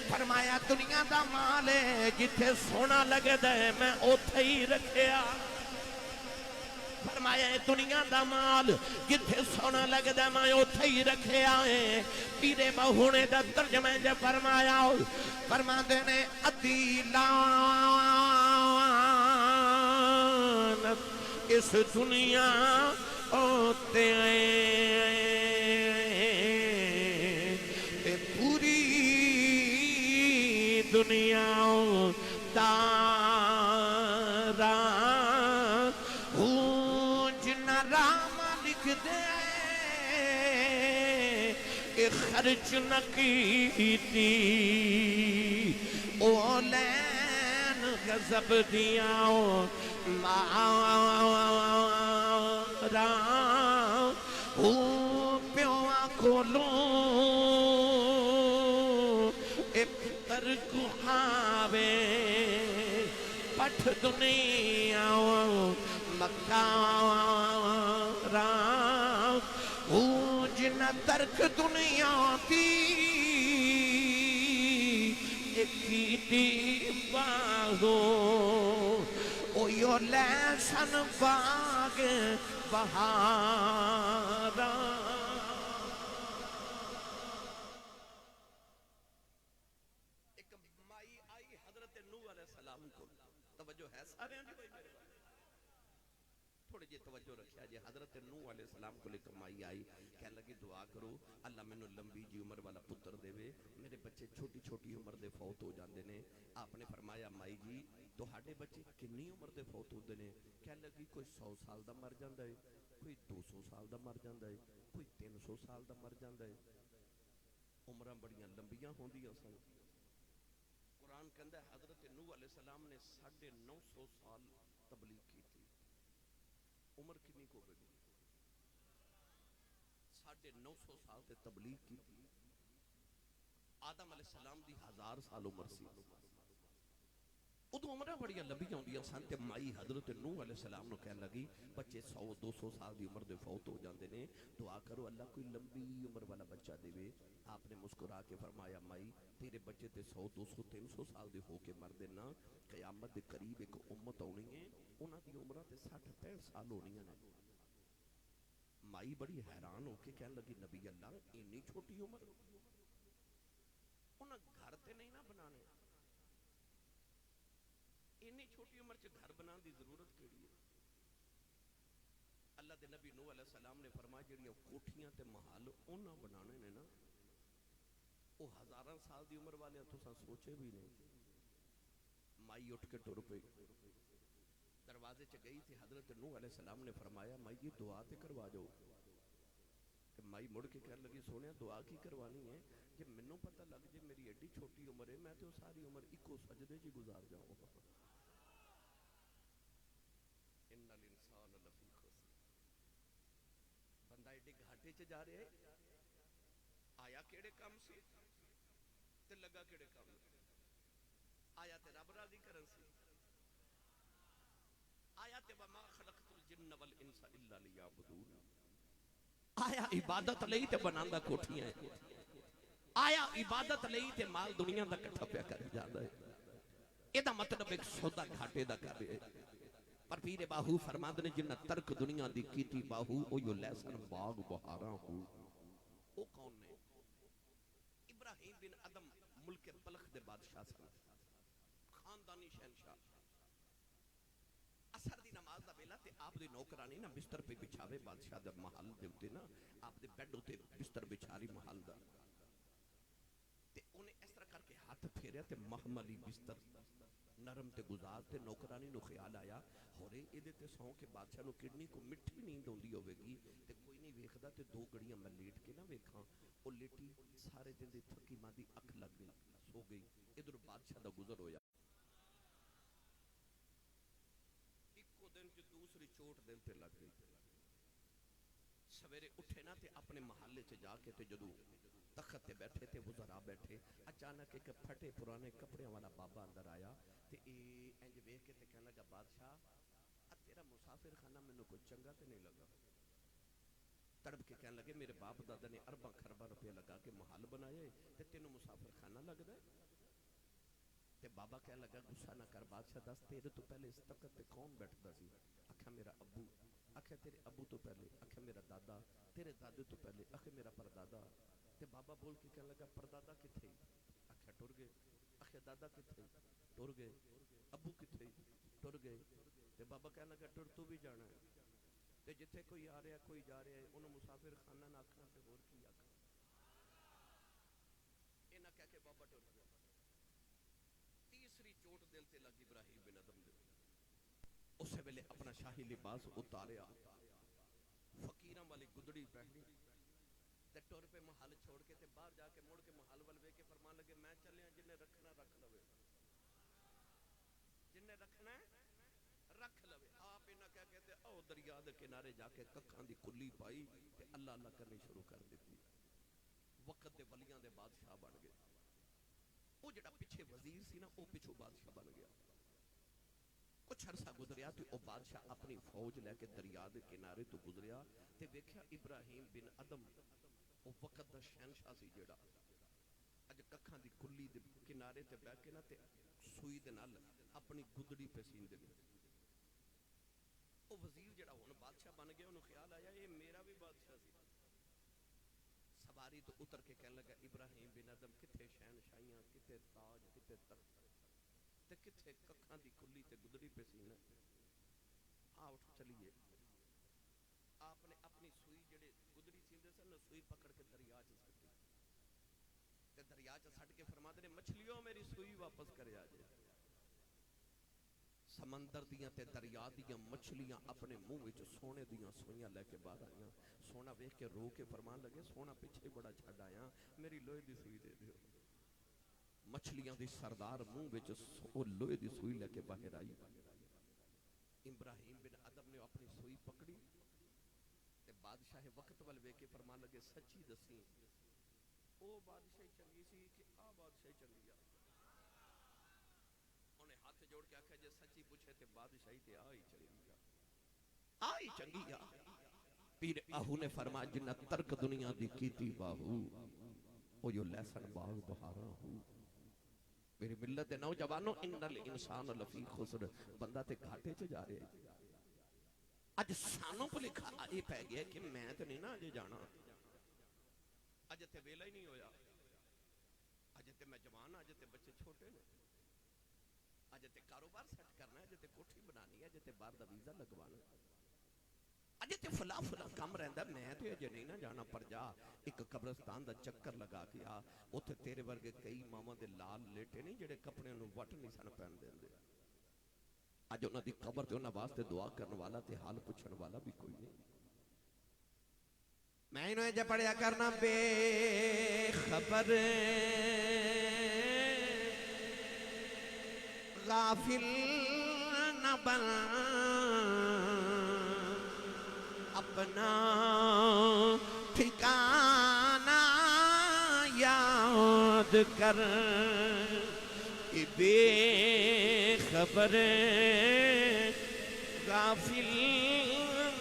فرمایا دنیا دا مال ہے جتھے سونا لگے دے میں اوتھے ہی رکھیا۔ فرمایا دنیا دا مال جتھے سونا لگ دا میں اوتھے ہی رکھے آئے۔ پیرے بہو نے دا ترجمہ جے فرمایا فرما دینے ادیلان اس دنیا ہوتے پوری دنیا تارا رام لکھ دے کہ خرچ نہ کیتی اولین غضب دیاں مارا پیواں کھولوں اے پتر کھاوے پٹھ دنیا مکارا جنہ ترک دنیا کی کیتی باہو او یو لیسن باغ بہارا ایک مائی آئی حضرت نوح علیہ السلام کو توجہ ہے سارے ہیں جی بھائی میرے تھوڑے جی توجہ رکھیا جی حضرت نوح علیہ السلام کو لے کر مائی آئی کہنے لگی دعا کرو اللہ میں نے لمبی جی عمر والا پتر دے وے میرے بچے چھوٹی چھوٹی عمر دے فوت ہو جاندے نے آپ نے فرمایا مائی جی تو ہاڑے بچے کنی عمر دے فوت ہو دے نے کہنے لگی کوئی 100 سال دا مر جاندہ ہے کوئی 200 سال دا مر جاندہ ہے کوئی 300 سال دا مر جاندہ ہے عمرہ بڑیاں لمبیاں ہوں دیا سن قرآن کہندہ ہے حضرت نوح علیہ السلام نے 950 سال تبلیغ کی تھی عمر کنی کو گئی 950 سال تے تبلیغ کی تھی آدم علیہ السلام دی 1000 سال عمر سی ادو عمرہ بڑی لمبی ہوندیاں سن تے مائی حضرت نوح علیہ السلام نو کہنے لگی بچے 100-200 سال دی عمر دے فوت ہو جاندے نے دعا کرو اللہ کوئی لمبی عمر والا بچہ دے وے آپ نے مسکرا کے فرمایا مائی تیرے بچے تے 100-200-300 سال دے ہو کے مر دینا قیامت دے قریب ایک امت ہونی ہے انہاں دی عمرہ تے 60-65 سال ہونی ہے مائی بڑی حیران ہو کے کہنے لگی نبی اللہ اتنی چھوٹی عمر انہاں گھر تے نہیں نہ بنانے اتنی چھوٹی عمر سے گھر بنان دی ضرورت کیڑی ہے اللہ دے نبی نوح علیہ السلام نے فرمایا جڑیاں کوٹھیاں تے محل انہاں بنانے نے نا وہ 1000 سال دی عمر والے تو سوچے بھی نہیں مائی اٹھ کے ٹر پئی دروازے چ گئی تھی حضرت نوح علیہ السلام نے فرمایا مائی یہ دعا تے کروا جاؤ کہ مائی مڑ کے کہنے لگی سونے دعا کی کروانی ہے جب منوں پتہ لگ جے میری ایڈی چھوٹی عمر ہے میں تو ساری عمر اکو سجدے جی گزار جاؤں ان الانسان لفی خسر بندہ ایڈے گھاٹے چ جا رہے آیا کیڑے کام سی تے لگا کیڑے کام آیا تے رب راضی کرن سی آیا تے وما خلقت الجن والانس الا لیعبدون آیا عبادت لئی تے بناندا کوٹھیاں ہیں آیا عبادت لئی تے مال دنیا دا کٹھا پیا کر جاندا ہے اے دا مطلب ایک سودا گھاٹے دا کر رہے پر پیر باہو فرماند نے جنہ ترک دنیا دی کیتی باہو او یو لیسن باغ بہاراں ہو او کون نے ابراہیم بن ادم ملک بلخ دے بادشاہ سن خاندانی شہنشاہ اثر دی نماز دا ویلا تے آپ دی نوکرانی نا بستر پہ بچھاوے بادشاہ دا محل دے ہوتے نا آپ دے بیڈ ہوتے بستر بچھاری محل دا تے انہیں اس طرح کر کے ہاتھ پھیریا تے محملی بستر نرم تے گزار تے نوکرانی نو خیال آیا ہورے ایدے تے سوں کے بادشاہ نو کڈنی کو مٹھی نیند ہوندی ہوئے گی تے کوئی نہیں ویکھدا تے 2 گھڑیاں میں لیٹ کے نہ ویکھاں او لیٹی سارے دن دی تھکی ماں دی اکھ لگ گئی سو گئی ادھر بادشاہ دا گزر ہویا ایکو دن جو دوسری چوٹ دل تے لگ گئی سویرے اٹھے نا تے اپنے محلے سے جا کے تے جدو تخت تے بیٹھے تے وزراء بیٹھے اچانک ایک پھٹے پرانے کپڑے والا بابا اندر آیا تے انج ویکھ کے تے کہنے لگا بادشاہ تیرا مسافر خانہ مینوں کوئی چنگا تے نہیں لگا تڑپ کے کہنے لگے میرے باپ دادا نے ارباں خرباں روپے لگا کے محل بنائے تے تینوں مسافر خانہ لگدا ہے تے بابا کہنے لگا غصہ نہ کر بادشاہ دس تیرے تو پہلے اس تخت تے کون بیٹھدا سی آکھا میرا ابو آکھا تیرے ابو تو پہلے آکھا میرا دادا تیرے دادے تو پہلے آکھا میرا پردادا تے بابا بول کے کہنے لگا پردادا کتھے آکھا ٹر گئے آکھا دادا کتھے ٹر گئے ابو کتھے ٹر گئے تے بابا کہنے لگا ٹر تو بھی جانا ہے تے جتھے کوئی آ رہا کوئی جا رہا ہے انہوں مسافر خانہ نہ آکھنا تے اور کی آکھا اے نہ کہہ کے بابا ٹر گیا تیسری چوٹ دل تے لگ ابراہیم بن ادم دے اسے ویلے اپنا شاہی لباس اتاریا فقیراں والی گدڑی پہنی تے ٹور پہ محل چھوڑ کے تے باہر جا کے مڑ کے محل ول وے کے فرمان لگے میں چلیا جنہیں رکھنا رکھ لوے جنہیں رکھنا رکھ لوے آپ انہاں کہہ کہتے او دریا دے کنارے جا کے ککھاں دی کلی پائی تے اللہ اللہ کرنی شروع کر دیتی وقت دے ولیاں دے بادشاہ بن گئے وہ جڑا پیچھے وزیر سی نا وہ پیچھو بادشاہ بن گیا کچھ عرصہ گزریا تو وہ بادشاہ اپنی فوج لے کے دریا دے کنارے تو گزریا تے ویکھیا ابراہیم بن ادم وہ وقت دا شہنشاہ سی جڑا اج ککھاں دی کلی دے کنارے تے بیٹھ کے نا تے سوئی دے نال اپنی گدڑی پہ سیندے نے. وہ وزیر جڑا ہن بادشاہ بن گیا انہوں خیال آیا یہ میرا بھی بادشاہ سی. سواری تو اتر کے کہنے لگا ابراہیم بن ادم کتھے شہنشاہیاں کتھے تاج کتھے تخت تے کتھے ککھاں دی کلی تے گدڑی پہ سینا. اٹھ چلیے. آپ نے اپنی سوئی جڑے گدڑی سیندے سن سوئی پکڑ کے دریا چ سٹی تے دریا چ سٹ کے فرماتے نے مچھلیوں میری سوئی واپس کرے آ جائے. سمندر دیاں تے دریا دیاں مچھلیاں اپنے منہ وچ سونے دیاں سوئیاں لے کے باہر آئیاں. سونا ویکھ کے رو کے فرمان لگے سونا پیچھے بڑا چھڈ آیا میری لوہے دی سوئی دے دیو. مچھلیاں دی سردار منہ وچ لوہے دی سوئی لے کے باہر آئی. ابراہیم بن ادم نے اپنی سوئی پکڑی تے بادشاہ وقت ول ویکھ کے فرمان لگے سچی دسی او بادشاہی چنگی سی کہ آ بادشاہی چنگی آ. انہیں ہاتھ جوڑ کے آکھا جے سچی پوچھے تے بادشاہی تے آ ہی چنگی آ ہی چنگی آ. پیر آہو نے فرمایا جنہ ترک دنیا دی کیتی باہو او جو لیسن باغ بہاراں ہو. میری ملت دے نوجوانوں ان الانسان لفی خسر بندہ تے گھاٹے چ جا رہے ہیں. اج سانوں کو لکھا یہ پہ گیا کہ میں تو نہیں نا اجے جانا اج تے ویلا ہی نہیں ہویا. اج تے میں جوان اج تے بچے چھوٹے نے اج تے کاروبار سیٹ کرنا ہے اج تے کوٹھی بنانی ہے اج تے باہر دا ویزا لگوانا اج تے فلاں کم رہندا میں تے اجے نہیں نا جانا. پر جا ایک قبرستان دا چکر لگا کے آ اوتھے تیرے ورگے کئی ماواں دے لال لیٹے نہیں جڑے کپڑے نوں وٹ نہیں سن پہن دیندے. اج انہاں دی قبر تے انہاں واسطے دعا کرن والا تے حال پوچھن والا بھی کوئی نہیں. میں انہوں نے پڑھیا کرنا بے خبر غافل نہ بن اپنا ٹھکانہ یاد کر. بے خبر غافل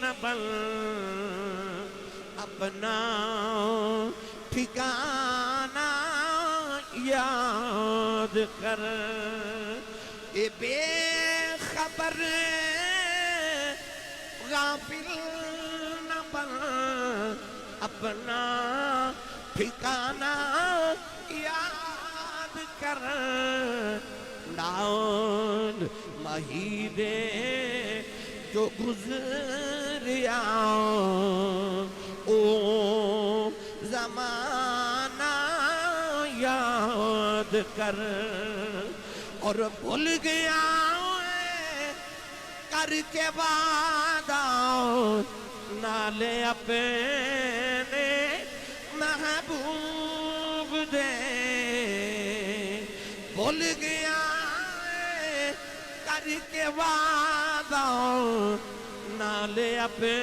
نہ بن اپنا ٹھکانہ یاد کر. اے بے خبر غافل نہ بن اپنا ٹھکانہ یاد کر. ڈال مہیدے جو گزریا او زمانہ یاد کر. اور بھول گیا کر کے وعدہ نالے اپنے محبوب دے. بھول گیا کر کے وعدہ نالے اپنے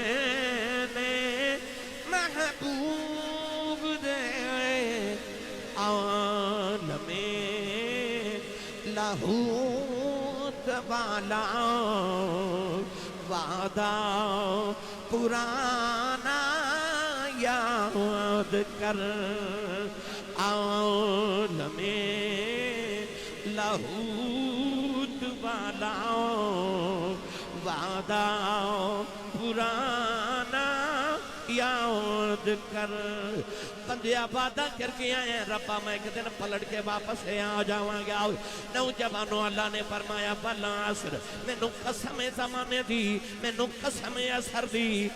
محبوب دے. عالم لاہوت والا وعدہ پرانا یاد کر. عالم لاہوت والا وعدہ پرانا یاد کر. بندیا وعدہ کر کے آئے ہیں ربا میں ایک دن پلٹ کے واپس آ جاواں گا. نوجوانوں اللہ نے فرمایا بالعصر مینوں قسم زمانے دی مینوں قسم اثر دی.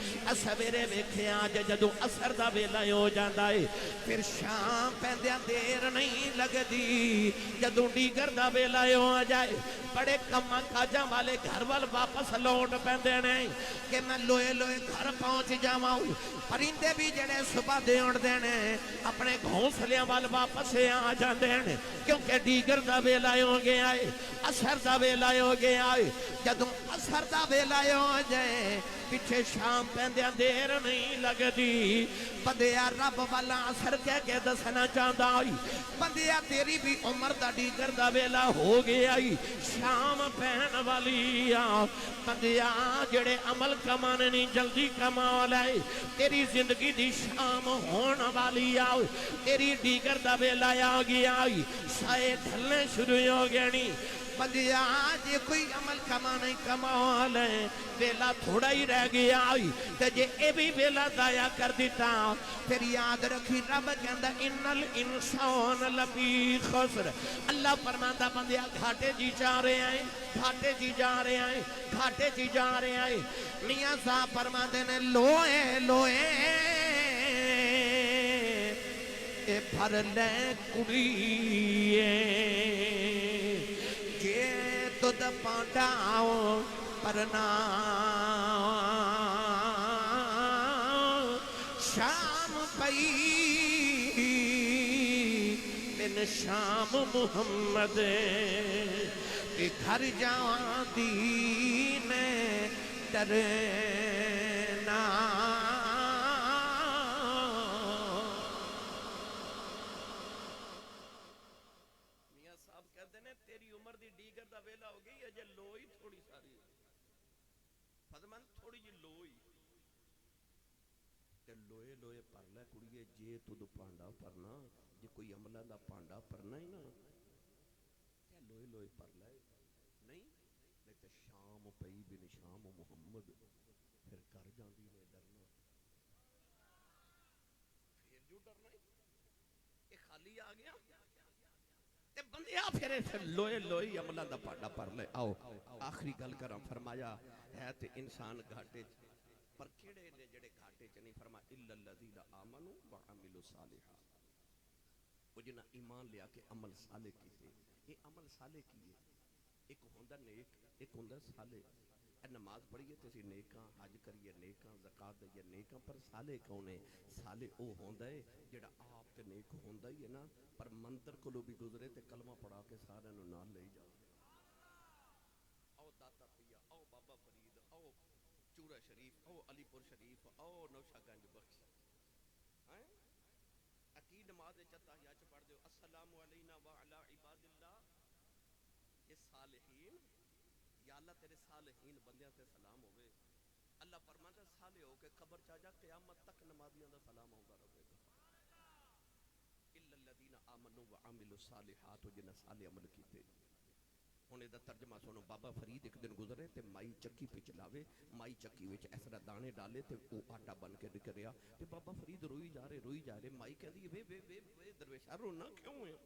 سویرے ویکھے آج جدوں اثر دا ویلا ہو جاندا ہے پھر شام پیندیاں دیر نہیں لگدی. جدوں ڈیگر دا ویلا ہو جائے بڑے کماں کاجاں والے گھر وال واپس لوٹ پیندے نے کہ میں لوئے لوئے گھر پہنچ جاواں. پرندے بھی جڑے صبح دے اڑدے نے اپنے گھونسلیاں وال واپس آ جاندے ہیں کیونکہ ڈیگر دا ویلا ہو گیا ہے اثر دا ویلا ہو گیا ہے. جدوں اثر دا ویلا ہو جائے پیچھے شام پیندیاں دیر نہیں لگدی. بندیا رب والا اثر کہہ کے دسنا چاہتا ہوئی بندیا تیری بھی عمر دا ڈیگر دا ویلا ہو گیا ہی شام پہن والی آ. بندیا جڑے عمل کمانے نہیں جلدی کما لائے تیری زندگی دی شام ہون والی والی آ تیری ڈیگر دا ویلا آ گیا سائے ڈھلنے شروع ہو گئے بندیا جے کوئی عمل کما نہیں کما لے ویلا تھوڑا ہی رہ گیا تے جے اے بھی ویلا ضائع کر دیتا پھر یاد رکھی رب کہندا ان الانسان لفی خسر اللہ فرماندا بندیا گھاٹے جی جا رہے ہیں گھاٹے جی جا رہے ہیں گھاٹے جی جا رہے ہیں میاں صاحب فرماندے نے لوئے لوئے اے بھر لے کڑیے جے تد پانڈاؤ پرنا شام پئی من شام محمد کہ گھر جاواں دین ڈرنا میاں صاحب کہتے ہیں تیری عمر دی ڈیگر دا ویلا ہو گئی اجے لوئی تھوڑی ساری فضمن تھوڑی جی لوئی کہ لوئے لوئے پر لے کڑیے جے تو دو پانڈا پرنا جے کوئی عملہ دا پانڈا پرنا ہی نا کہ لوئے لوئے پر لے نہیں نہیں تے شام پئی بن شام محمد پھر کر جاندی نے ڈرنا پھر جو ڈرنا ہے یہ خالی آ گیا تے بندیا پھر لوئے لوئی عملہ دا پانڈا پر لے آؤ آخری گل کرم فرمایا ہے تے انسان گھاٹے پر کیڑے نے جڑے گھاٹے چ نہیں فرما الا الذین آمنوا وعملوا الصالحات وہ جنہ ایمان لیا کہ عمل صالح کیتے یہ عمل صالح کیے ایک ہوندا نیک ایک ہوندا صالح اے نماز پڑھیے تے اسی نیکاں حج کریے نیکاں زکات دئیے نیکاں پر صالح کون ہے صالح او ہوندا ہے جڑا آپ تے نیک ہوندا ہی ہے نا پر مندر کولو بھی گزرے تے کلمہ پڑھا کے سارے نوں نال لے جا او داتا پیا او بابا فرید او چورا شریف او علی پور شریف او نوشہ گنج بخش عقید نماز چتا یا چ پڑھ دیو السلام علینا وعلی عباد اللہ یہ صالحین یا اللہ تیرے صالحین بندیاں تے سلام ہوئے اللہ فرماندا صالح ہو کے قبر چا جا قیامت تک نمازیاں دا سلام ہوندا رہے گا الا الذین آمنوا وعملوا الصالحات جنہ صالح عمل کیتے ہونے دا ترجمہ سنو بابا فرید ایک دن گزرے تے مائی چکی پہ چلاوے مائی چکی وچ اس طرح دانے ڈالے تے وہ آٹا بن کے نکلیا تے بابا فرید روئی جا رہے مائی کہہ دی وے درویشہ رونا کیوں ہے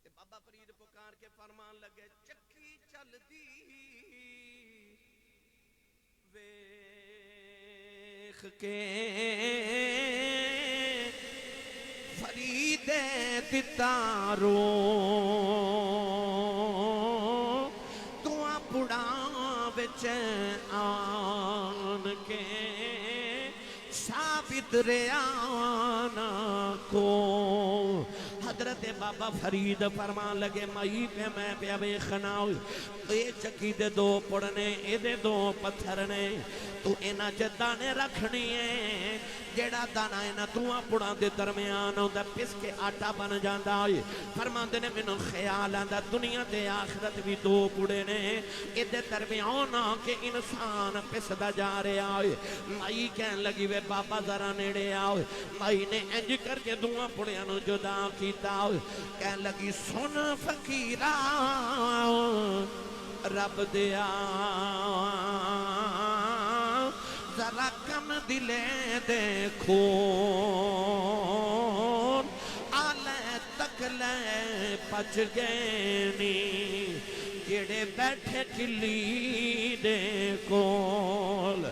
تے بابا فرید پکار کے فرمان لگے چکی چل دی ویخ کے فرید دتارو بچ آن کے ثابت ریانا کو حضرت بابا فرید فرمان لگے مائی پہ میں پہ بیخنا اے چکی دے دو پڑنے اے دے دو پتھر نے تو اینا جدانے رکھنی ہے جیڑا دانا اینا دوہاں پڑھاں دے درمیان ہوندہ پس کے آٹا بن جاندہ ہے فرمان دے نے منو خیال آندہ دنیا دے آخرت بھی دو پڑے نے اے دے درمیان آکے انسان پس دا جا رہے آئے مائی کہن لگی وے بابا ذرا نیڑے آئے مائی نے انج کر کے دوہاں پڑیانو جدا کیتا آئے کہن لگی سن فقیرہ رب دیا ذرا کم دلے دیکھو آلے تک لے پچ گئے نی جڑے بیٹھے کلی دے کول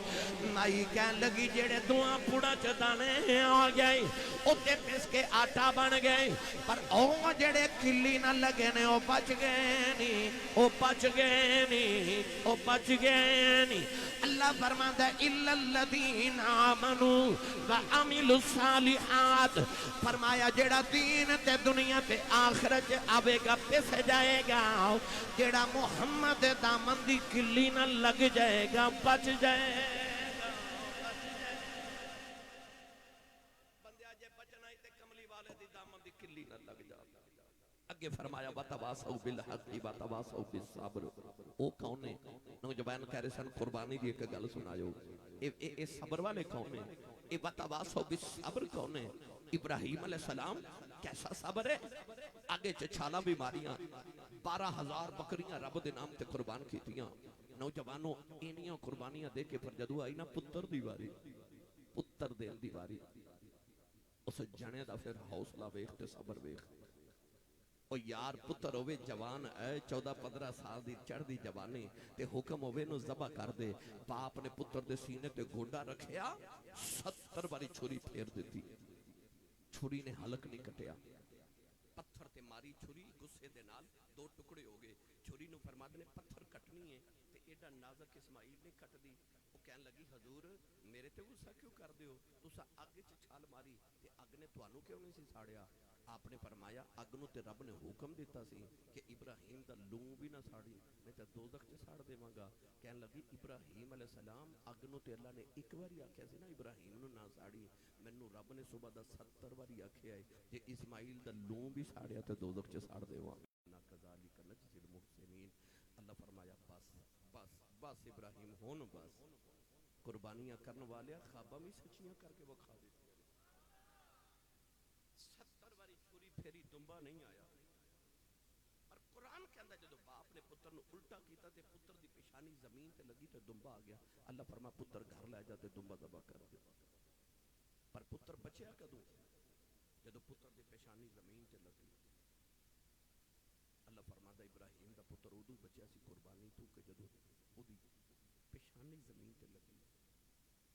مائی کہن لگی جڑے دعا پوڑا چدانے آ گئے اتے پس کے آٹا بن گئے پر او جڑے کلی نہ لگے نے او بچ گئے نی او بچ گئے نی او بچ گئے نی اللہ فرماتا ہے اِلَّا الَّذِينَ آمَنُوا وَعَمِلُوا الصَّالِحَاتِ فرمایا جڑا دین تے دنیا تے آخرت آوے گا پس جائے گا جڑا محمد دامن دی کلی نہ لگ جائے گا بچ جائے گا بندیا جے بچنا ہی تے کملی والے دی دامن دی کلی نہ لگ جائے اگے فرمایا وَتَوَاسَوْا بِالْحَقِّ وَتَوَاسَوْا بِالصَّبْرِ او کون ہے نوجوان کہہ رہے سن قربانی دی ایک گل سنایو اے صبر والے کون ہیں وتواصوا بالصبر کون ہے؟ ابراہیم علیہ السلام کیسا صبر ہے؟ آگے چھالا بیماریاں 12,000 بکریاں رب دے نام تے قربان کیتیاں نوجوانوں اینیاں قربانیاں دے کے پھر جدو آئی نا پتر دی واری پتر دین دی واری اس جنے دا پھر حوصلہ ویخ تے صبر ویخ او یار پتر ہوئے جوان اے 14-15 سال دی چڑھ دی جوانے تے حکم ہوئے نو ذبح کر دے باپ نے پتر دے سینے تے گوڑا رکھیا 70 باری چھری پھیر دیتی چھری نے حلق نہیں کٹیا پتھر تے ماری چھری گسے دے نال 2 ٹکڑے ہو گئے چھری نو فرماد نے پتھر کٹنی ہے تے ایڈا نازک اسماعیل نے کٹ دی وہ کہن لگی حضور میرے تے غصہ کیوں کر دیو تسا اگ چ چھال ماری تے اگ نے تانوں کیوں نہیں سی ساڑیا آپ نے فرمایا اگ نو تے رب نے حکم دیتا سی کہ ابراہیم دا لوں بھی نہ ساڑی میں تے دوزخ چ ساڑ دیواں گا کہن لگی ابراہیم علیہ السلام اگ نو تے اللہ نے ایک باری آکھیا سی نا ابراہیم نو نہ ساڑی مینوں رب نے صبح دا 70 باری آکھیا ہے جے اسماعیل دا لوں بھی ساڑیا تے دوزخ چ ساڑ دیواں نا کذالک نجزی المحسنین اللہ فرمایا بس بس بس ابراہیم ہون بس قربانیاں کرن والے خواباں بھی سچیاں کر کے وکھا دیتی 70 باری چھری پھیری دمبا نہیں آیا اور قرآن کے اندر جدو باپ نے پتر نو الٹا کیتا تے پتر دی پیشانی زمین تے لگی تے دمبا آ گیا اللہ فرما پتر گھر لے جا تے دمبا ذبح کر دے پر پتر بچیا کدوں جدو پتر دی پیشانی زمین تے لگی اللہ فرماتا ابراہیم دا پتر ادو بچیا سی قربانی تو کہ جدو او دی پیشانی زمین تے لگی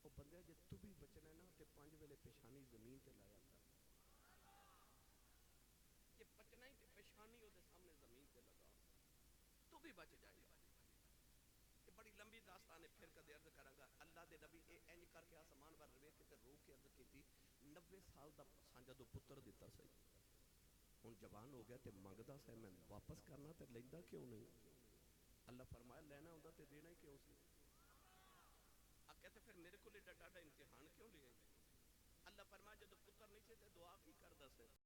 او بندے جے تو بھی بچنا ہے نا تے 5 ویلے پیشانی زمین تے لایا کر یہ بچنا ہی تے پیشانی او دے سامنے زمین تے لگا تو بھی بچ جائے گا یہ بڑی لمبی داستان ہے پھر کدے عرض کراں گا اللہ دے نبی اے انج کر کے آسمان پر روے کے تے رو کے عرض کیتی 90 سال دا سانجا دو پتر دیتا سی ہن جوان ہو گیا تے منگدا سی میں واپس کرنا تے لیندا کیوں نہیں اللہ فرمایا لینا ہوندا تے دینا ہی کیوں سی اب کہتے پھر میرے کو ایڈا ڈاڈا امتحان کیوں لیا اللہ فرمایا جدو پتر نہیں سی تے دعا کی کردا سی